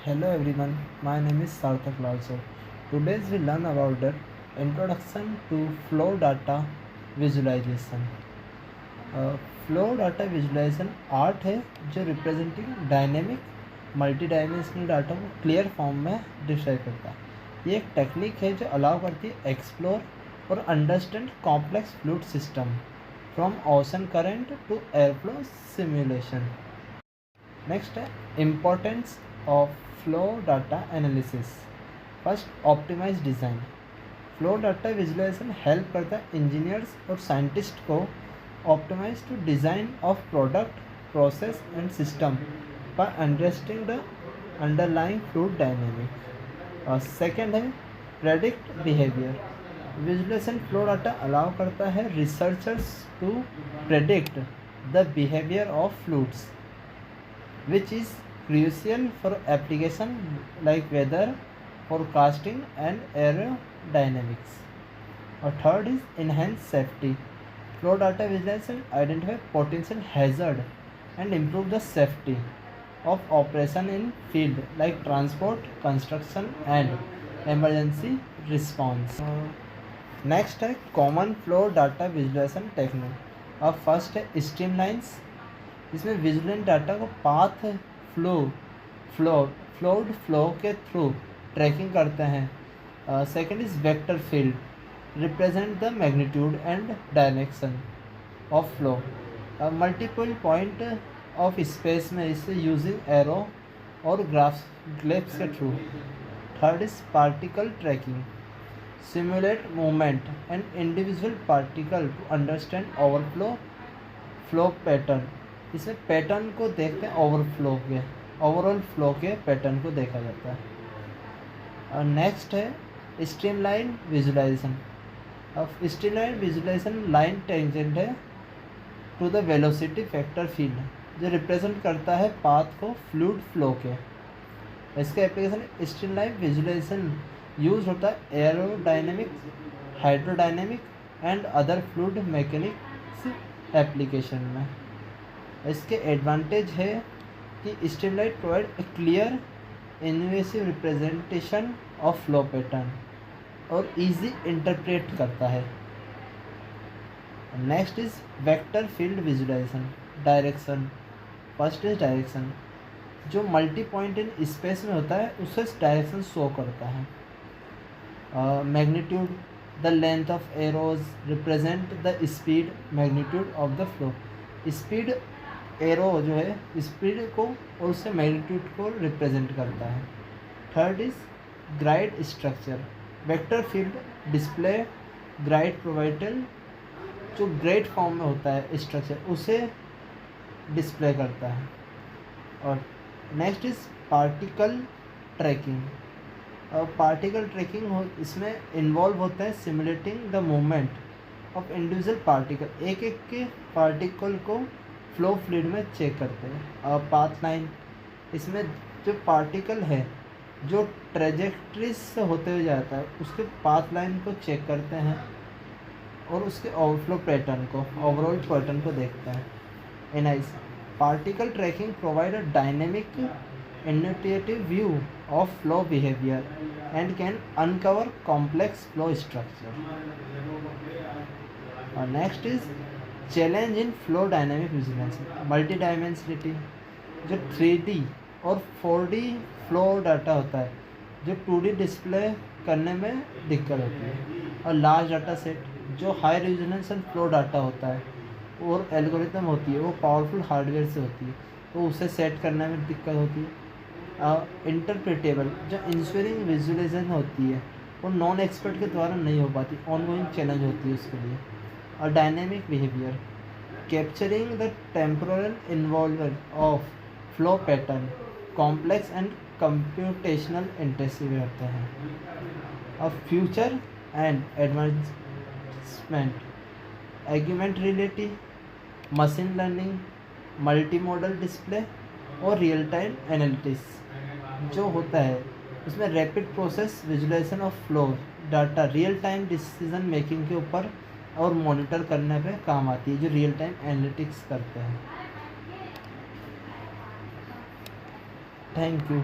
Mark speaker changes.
Speaker 1: Hello everyone, my name is Sarthak Lalso. Today we learn about the introduction to flow data visualization. Flow data visualization art है जो representing dynamic multi dimensional data को clear form में describe करता है। ये एक technique है जो अलाउ करती है एक्सप्लोर और understand complex fluid system from ocean current to airflow simulation. Next है importance of flow data analysis. First, optimise design. Flow data visualisation help करता है इंजीनियर्स और साइंटिस्ट को optimise to design of product process and system by understanding the underlying fluid dynamic. और second है predict behaviour. Visualisation flow data allow करता है researchers to predict the behaviour of fluids which is crucial for application like weather forecasting and aerodynamics. Or third is enhance safety. Flow data visualization identify potential hazard and improve the safety of operation in field like transport, construction and emergency response. Next है common flow data visualization technique. अब first है streamlines. इसमें visual data को path flow के through tracking करते हैं। Second is vector field represent the magnitude and direction of flow multiple point of space में इसे यूजिंग एरो और ग्लिप्स के through. Third is particle tracking simulate movement and individual particle to understand flow pattern. इसमें pattern को देखते हैं overall flow के pattern को देखा जाता है। और नेक्स्ट है स्ट्रीमलाइन विजुलाइजेशन। अब स्ट्रीमलाइन विजुलाइजेशन लाइन टेंजेंट है to the velocity factor field जो रिप्रेजेंट करता है पाथ को फ्लूइड फ्लो के। इसके एप्लीकेशन स्ट्रीमलाइन विजुलाइजेशन यूज होता है aerodynamic, hydrodynamic and other fluid mechanics application में। इसके एडवांटेज है कि streamline provide a clear invasive representation of flow pattern और इजी इंटरप्रेट करता है। Next is vector field visualization direction. First is direction जो मल्टी पॉइंट इन स्पेस में होता है उसे डायरेक्शन शो करता है। Magnitude the length of arrows represent the speed magnitude of the flow. Speed arrow जो है स्पीड को और उससे मैग्नीट्यूड को रिप्रेजेंट करता है। Third is grid structure vector field display grid प्रोवाइडल जो ग्राइड फॉर्म में होता है स्ट्रक्चर उसे डिस्प्ले करता है। और नेक्स्ट इज पार्टिकल ट्रैकिंग। और पार्टिकल ट्रैकिंग इसमें इन्वॉल्व होता है simulating the movement of individual particle. एक एक के पार्टिकल को फ्लो फ्लूइड में चेक करते हैं। पाथ लाइन इसमें जो पार्टिकल है जो ट्रेजेक्ट्री से होते हुए जाता है उसके पाथ लाइन को चेक करते हैं और उसके ओवरफ्लो पैटर्न को ओवरऑल पैटर्न को देखते हैं। Analyse particle tracking provide a dynamic intuitive view of flow behavior and can uncover complex flow structure. Next is challenge in flow dynamic visualization multidimensionality जो 3D और 4D फ्लो डाटा होता है जो 2D display करने में दिक्कत होती है। और लार्ज डाटा सेट जो हाई रेजोल्यूशन फ्लो डाटा होता है और एल्गोरिथम होती है वो पावरफुल हार्डवेयर से होती है तो उसे सेट करने में दिक्कत होती है। इंटरप्रेटेबल जो इंश्योरिंग विजुअलाइजेशन होती है वो नॉन एक्सपर्ट के द्वारा नहीं हो पाती, ऑनगोइंग चैलेंज होती है उसके लिए। और dynamic behaviour capturing the temporal involvement of flow pattern complex and computational intensive होते हैं। और future and advancement augmented reality machine learning multi model display और रियल टाइम एनालिटिक्स जो होता है उसमें rapid process visualisation of flow data real time decision making के ऊपर और मॉनिटर करने पे काम आती है जो रियल टाइम एनालिटिक्स करते हैं। Thank you.